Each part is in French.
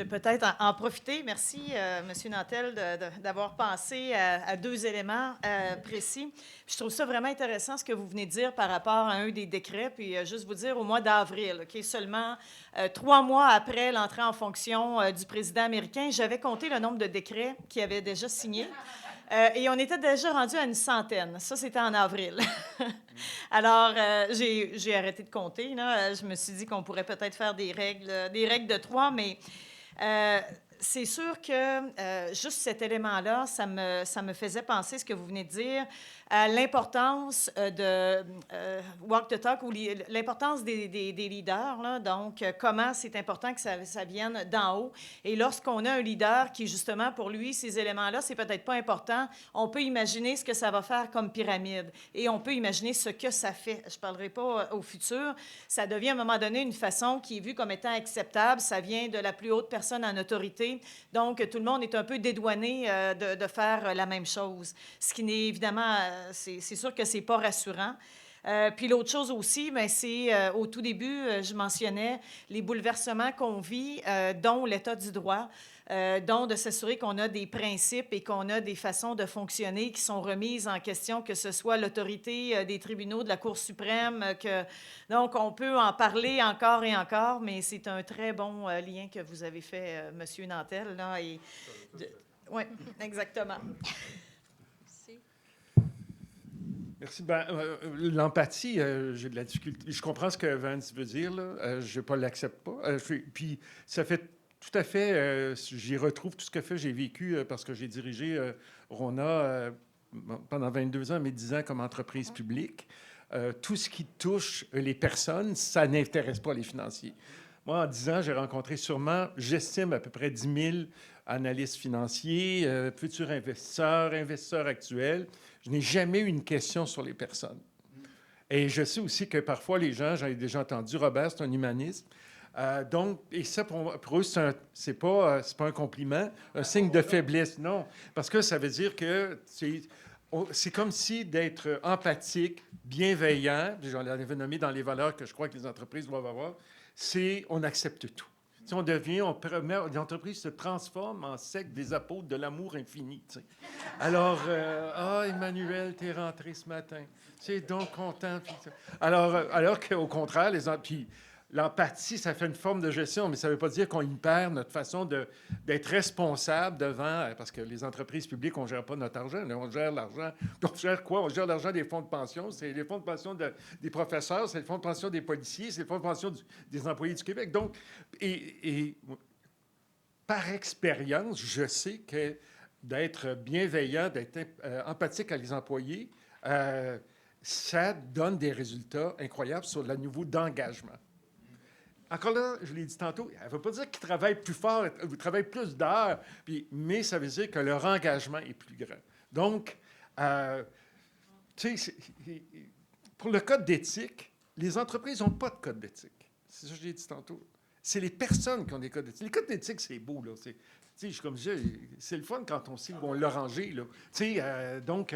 vais peut-être en profiter. Merci, M. Nantel, d'avoir pensé à deux éléments précis. Je trouve ça vraiment intéressant ce que vous venez de dire par rapport à un des décrets. Puis juste vous dire, au mois d'avril, OK, seulement 3 mois après l'entrée en fonction du président américain, j'avais compté le nombre de décrets qu'il avait déjà signés. Et on était déjà rendu à une centaine. Ça, c'était en avril. Alors, j'ai arrêté de compter, là. Je me suis dit qu'on pourrait peut-être faire des règles de trois, mais euh, c'est sûr que juste cet élément-là, ça me faisait penser, ce que vous venez de dire, à l'importance de walk the talk, ou l'importance des leaders, là. Donc, comment c'est important que ça vienne d'en haut. Et lorsqu'on a un leader qui, justement, pour lui, ces éléments-là, c'est peut-être pas important, on peut imaginer ce que ça va faire comme pyramide. Et on peut imaginer ce que ça fait. Je ne parlerai pas au futur. Ça devient, à un moment donné, une façon qui est vue comme étant acceptable. Ça vient de la plus haute personne en autorité. Donc, tout le monde est un peu dédouané de faire la même chose. Ce qui n'est évidemment, c'est sûr que c'est pas rassurant. Puis l'autre chose aussi, bien, c'est au tout début, je mentionnais les bouleversements qu'on vit, dont l'état du droit, dont de s'assurer qu'on a des principes et qu'on a des façons de fonctionner qui sont remises en question, que ce soit l'autorité des tribunaux, de la Cour suprême. Donc, on peut en parler encore et encore, mais c'est un très bon lien que vous avez fait, M. Nantel, là. Oui, exactement. Merci. L'empathie, j'ai de la difficulté. Je comprends ce que Vance veut dire, là. Je ne l'accepte pas. Puis, ça fait tout à fait... j'y retrouve tout ce que j'ai vécu parce que j'ai dirigé Rona pendant 22 ans, mais 10 ans comme entreprise publique. Tout ce qui touche les personnes, ça n'intéresse pas les financiers. Moi, en 10 ans, j'ai rencontré sûrement, j'estime, à peu près 10 000 analystes financiers, futurs investisseurs, investisseurs actuels. Je n'ai jamais eu une question sur les personnes. Et je sais aussi que parfois, les gens, j'en ai déjà entendu, Robert, c'est un humaniste. Donc, et ça, pour eux, c'est pas un compliment, un signe de faiblesse, non. Parce que ça veut dire que c'est comme si d'être empathique, bienveillant, j'en avais nommé dans les valeurs que je crois que les entreprises doivent avoir, c'est on accepte tout. Si on devient, l'entreprise se transforme en secte des apôtres de l'amour infini. T'sais. Alors, Emmanuel, t'es rentré ce matin. C'est donc content. Alors qu'au contraire, puis l'empathie, ça fait une forme de gestion, mais ça ne veut pas dire qu'on y perd notre façon d'être responsable devant, parce que les entreprises publiques, on ne gère pas notre argent, on gère l'argent. On gère quoi? On gère l'argent des fonds de pension. C'est les fonds de pension des professeurs, c'est les fonds de pension des policiers, c'est les fonds de pension des employés du Québec. Donc, et par expérience, je sais que d'être bienveillant, d'être empathique avec les employés, ça donne des résultats incroyables sur le niveau d'engagement. Encore là, je l'ai dit tantôt, elle ne veut pas dire qu'ils travaillent plus fort, qu'ils travaillent plus d'heures, mais ça veut dire que leur engagement est plus grand. Donc, tu sais, pour le code d'éthique, les entreprises n'ont pas de code d'éthique. C'est ça que je l'ai dit tantôt. C'est les personnes qui ont des codes d'éthique. Les codes d'éthique, c'est beau, là. Comme je disais, c'est le fun quand on sait où on l'a rangé, là. Donc,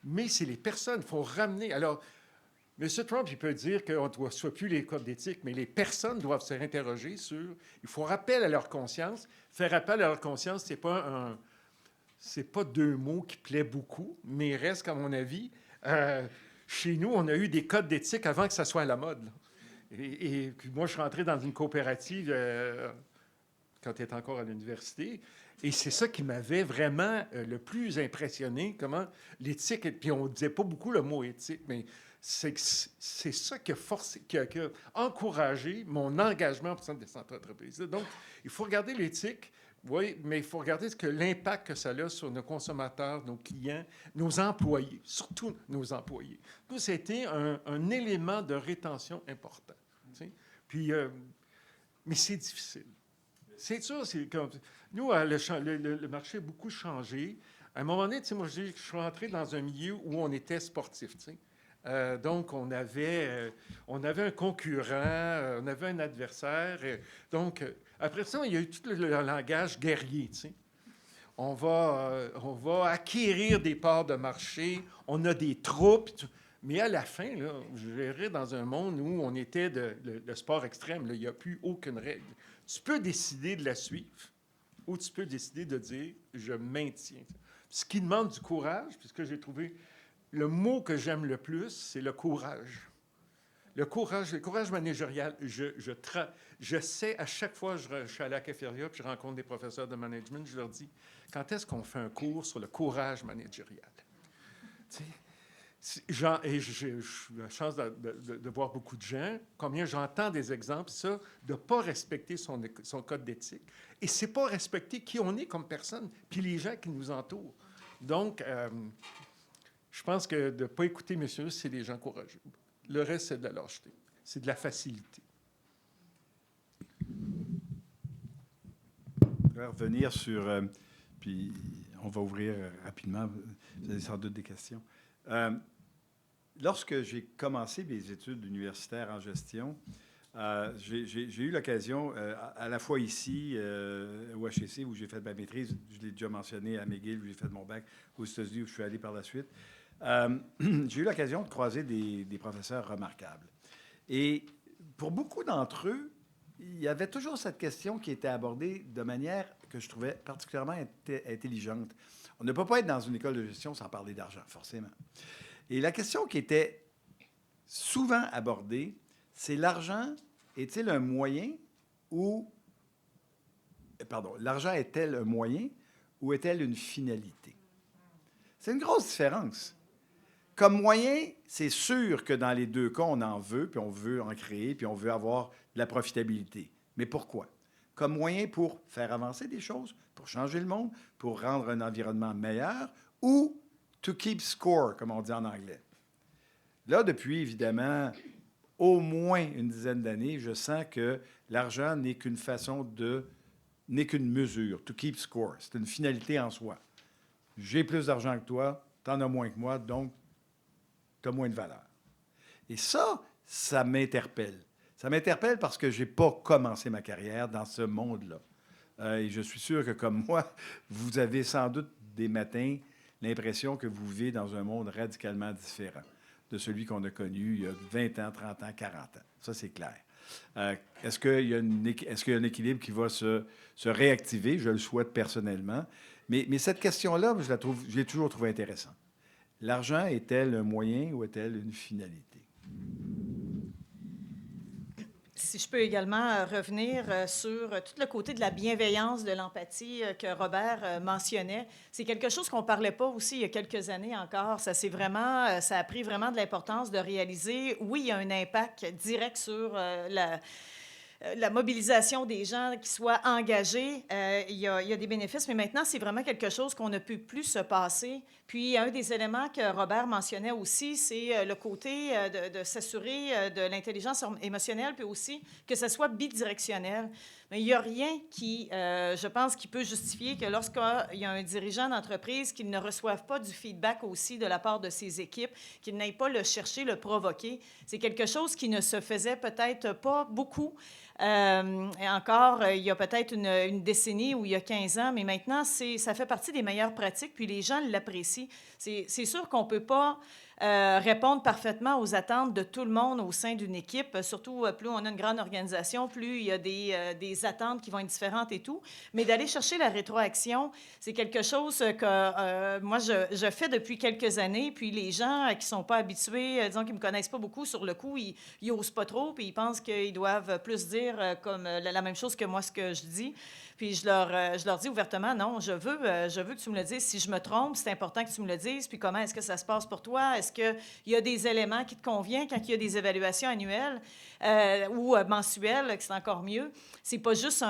mais c'est les personnes, il faut ramener. Alors, M. Trump, il peut dire qu'on ne soit plus les codes d'éthique, mais les personnes doivent se réinterroger sur... Il faut rappel à leur conscience. Faire appel à leur conscience, c'est pas deux mots qui plaît beaucoup, mais il reste, à mon avis, chez nous, on a eu des codes d'éthique avant que ça soit à la mode. Là. Et puis moi, je suis rentré dans une coopérative quand tu étais encore à l'université. Et c'est ça qui m'avait vraiment le plus impressionné, comment l'éthique... Puis on ne disait pas beaucoup le mot éthique, mais... c'est ça qui a forcé, qui a encouragé mon engagement pour cette entreprise. Donc, il faut regarder l'éthique, oui, mais il faut regarder l'impact que ça a sur nos consommateurs, nos clients, nos employés, surtout nos employés. Nous, c'était un élément de rétention important. Tu sais? Puis, mais c'est difficile. C'est sûr, nous, le marché a beaucoup changé. À un moment donné, tu sais, moi, je suis rentré dans un milieu où on était sportif, tu sais. Donc, on avait un concurrent, on avait un adversaire. Donc, après ça, il y a eu tout le langage guerrier, tu sais. On va acquérir des parts de marché, on a des troupes. Mais à la fin, là, je verrais dans un monde où on était de sport extrême, là, il n'y a plus aucune règle. Tu peux décider de la suivre ou tu peux décider de dire « je maintiens ». Ce qui demande du courage, puisque j'ai trouvé le mot que j'aime le plus, c'est le courage. Le courage managérial. Je sais, à chaque fois que je suis allé à Cafétéria puis je rencontre des professeurs de management, je leur dis, quand est-ce qu'on fait un cours sur le courage managérial? Tu sais, j'ai la chance de voir beaucoup de gens, combien j'entends des exemples, ça, de ne pas respecter son code d'éthique. Et c'est pas respecter qui on est comme personne, puis les gens qui nous entourent. Donc, je pense que de ne pas écouter messieurs, c'est des gens courageux. Le reste, c'est de la lâcheté. C'est de la facilité. Je vais revenir sur... puis on va ouvrir rapidement. Vous avez sans doute des questions. Lorsque j'ai commencé mes études universitaires en gestion, j'ai eu l'occasion, à la fois ici, au HEC, où j'ai fait ma maîtrise, je l'ai déjà mentionné, à McGill, où j'ai fait mon bac, aux États-Unis, où je suis allé par la suite. J'ai eu l'occasion de croiser des professeurs remarquables. Et pour beaucoup d'entre eux, il y avait toujours cette question qui était abordée de manière que je trouvais particulièrement intelligente. On ne peut pas être dans une école de gestion sans parler d'argent, forcément. Et la question qui était souvent abordée, c'est l'argent est-il un moyen ou... Pardon, l'argent est-elle un moyen ou est-elle une finalité? C'est une grosse différence. Comme moyen, c'est sûr que dans les deux cas, on en veut, puis on veut en créer, puis on veut avoir de la profitabilité. Mais pourquoi? Comme moyen pour faire avancer des choses, pour changer le monde, pour rendre un environnement meilleur, ou to keep score, comme on dit en anglais. Là, depuis, évidemment, au moins une dizaine d'années, je sens que l'argent n'est qu'une n'est qu'une mesure, to keep score. C'est une finalité en soi. J'ai plus d'argent que toi, t'en as moins que moi, donc tu as moins de valeur. Et ça m'interpelle. Ça m'interpelle parce que je n'ai pas commencé ma carrière dans ce monde-là. Et je suis sûr que, comme moi, vous avez sans doute des matins l'impression que vous vivez dans un monde radicalement différent de celui qu'on a connu il y a 20 ans, 30 ans, 40 ans. Ça, c'est clair. Est-ce qu'il y a un équilibre qui va se réactiver? Je le souhaite personnellement. Mais cette question-là, je l'ai toujours trouvée intéressante. L'argent est-elle un moyen ou est-elle une finalité? Si je peux également revenir sur tout le côté de la bienveillance, de l'empathie que Robert mentionnait. C'est quelque chose qu'on ne parlait pas aussi il y a quelques années encore. Ça a pris vraiment de l'importance de réaliser, oui, il y a un impact direct sur la mobilisation des gens qui soient engagés, il y a des bénéfices, mais maintenant, c'est vraiment quelque chose qu'on ne peut plus se passer. Puis, un des éléments que Robert mentionnait aussi, c'est le côté de s'assurer de l'intelligence émotionnelle, puis aussi que ça soit bidirectionnel. Mais il n'y a rien qui, je pense, qui peut justifier que lorsqu'il y a un dirigeant d'entreprise qu'il ne reçoive pas du feedback aussi de la part de ses équipes, qu'il n'aille pas le chercher, le provoquer. C'est quelque chose qui ne se faisait peut-être pas beaucoup. Et encore, il y a peut-être une décennie ou il y a 15 ans, mais maintenant, ça fait partie des meilleures pratiques, puis les gens l'apprécient. C'est sûr qu'on ne peut pas répondre parfaitement aux attentes de tout le monde au sein d'une équipe. Surtout, plus on a une grande organisation, plus il y a des attentes qui vont être différentes et tout. Mais d'aller chercher la rétroaction, c'est quelque chose que moi, je fais depuis quelques années. Puis les gens qui ne sont pas habitués, disons qu'ils ne me connaissent pas beaucoup, sur le coup, ils n'osent pas trop, puis ils pensent qu'ils doivent plus dire comme la même chose que moi, ce que je dis. Puis je leur dis ouvertement, non, je veux que tu me le dises. Si je me trompe, c'est important que tu me le dises. Puis comment est-ce que ça se passe pour toi? Est-ce qu'il y a des éléments qui te conviennent quand il y a des évaluations annuelles ou mensuelles, que c'est encore mieux? C'est pas juste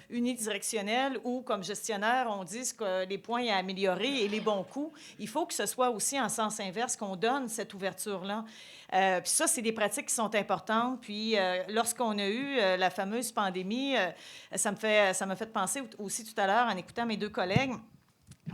unidirectionnel ou, comme gestionnaire, on dit que les points à améliorer et les bons coups. Il faut que ce soit aussi en sens inverse, qu'on donne cette ouverture-là. Puis ça, c'est des pratiques qui sont importantes. Puis lorsqu'on a eu la fameuse pandémie, ça m'a fait penser aussi tout à l'heure, en écoutant mes deux collègues,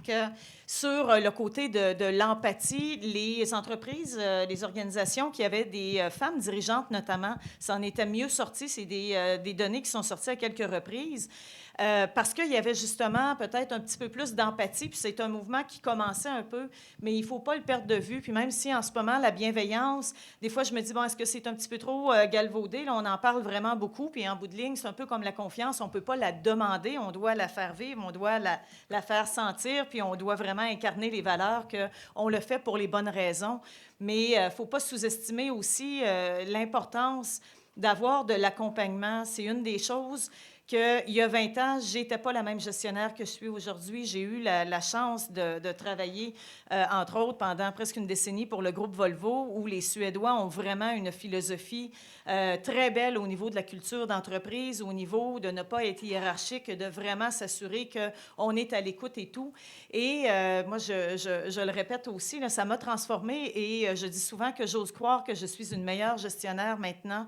que sur le côté de l'empathie, les entreprises, les organisations qui avaient des femmes dirigeantes notamment, ça en était mieux sorti. C'est des données qui sont sorties à quelques reprises. parce qu'il y avait justement peut-être un petit peu plus d'empathie, puis c'est un mouvement qui commençait un peu, mais il ne faut pas le perdre de vue. Puis même si en ce moment, la bienveillance, des fois, je me dis, bon, est-ce que c'est un petit peu trop galvaudé? Là, on en parle vraiment beaucoup, puis en bout de ligne, c'est un peu comme la confiance, on ne peut pas la demander, on doit la faire vivre, on doit la faire sentir, puis on doit vraiment incarner les valeurs, qu'on le fait pour les bonnes raisons. Mais il ne faut pas sous-estimer aussi l'importance d'avoir de l'accompagnement. C'est une des choses qu'il y a 20 ans, je n'étais pas la même gestionnaire que je suis aujourd'hui. J'ai eu la chance de travailler, entre autres, pendant presque une décennie pour le groupe Volvo, où les Suédois ont vraiment une philosophie très belle au niveau de la culture d'entreprise, au niveau de ne pas être hiérarchique, de vraiment s'assurer qu'on est à l'écoute et tout. Et moi, je le répète aussi, là, ça m'a transformée et je dis souvent que j'ose croire que je suis une meilleure gestionnaire maintenant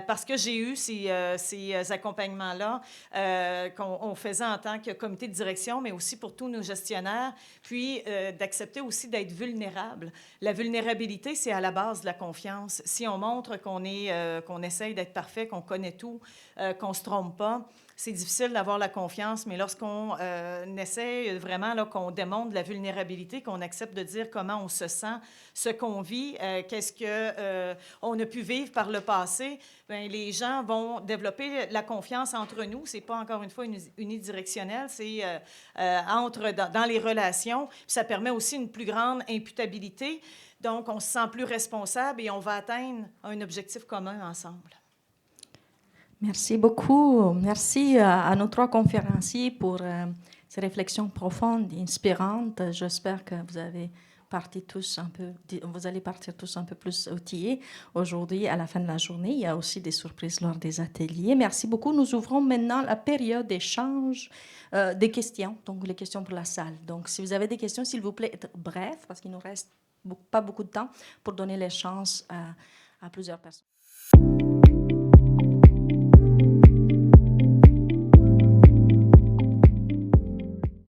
parce que j'ai eu ces accompagnements-là qu'on faisait en tant que comité de direction, mais aussi pour tous nos gestionnaires, puis d'accepter aussi d'être vulnérable. La vulnérabilité, c'est à la base de la confiance. Si on montre qu'on essaye d'être parfait, qu'on connaît tout, qu'on ne se trompe pas, c'est difficile d'avoir la confiance, mais lorsqu'on essaie vraiment, là, qu'on démontre de la vulnérabilité, qu'on accepte de dire comment on se sent, ce qu'on vit, qu'est-ce qu'on a pu vivre par le passé, bien, les gens vont développer la confiance entre nous. Ce n'est pas, encore une fois, unidirectionnel, c'est dans les relations. Puis ça permet aussi une plus grande imputabilité. Donc, on se sent plus responsable et on va atteindre un objectif commun ensemble. Merci beaucoup. Merci à nos trois conférenciers pour ces réflexions profondes, inspirantes. J'espère que vous allez partir tous un peu plus outillés aujourd'hui à la fin de la journée. Il y a aussi des surprises lors des ateliers. Merci beaucoup. Nous ouvrons maintenant la période d'échange des questions, donc les questions pour la salle. Donc, si vous avez des questions, s'il vous plaît, être bref, parce qu'il nous reste pas beaucoup de temps pour donner les chances à plusieurs personnes.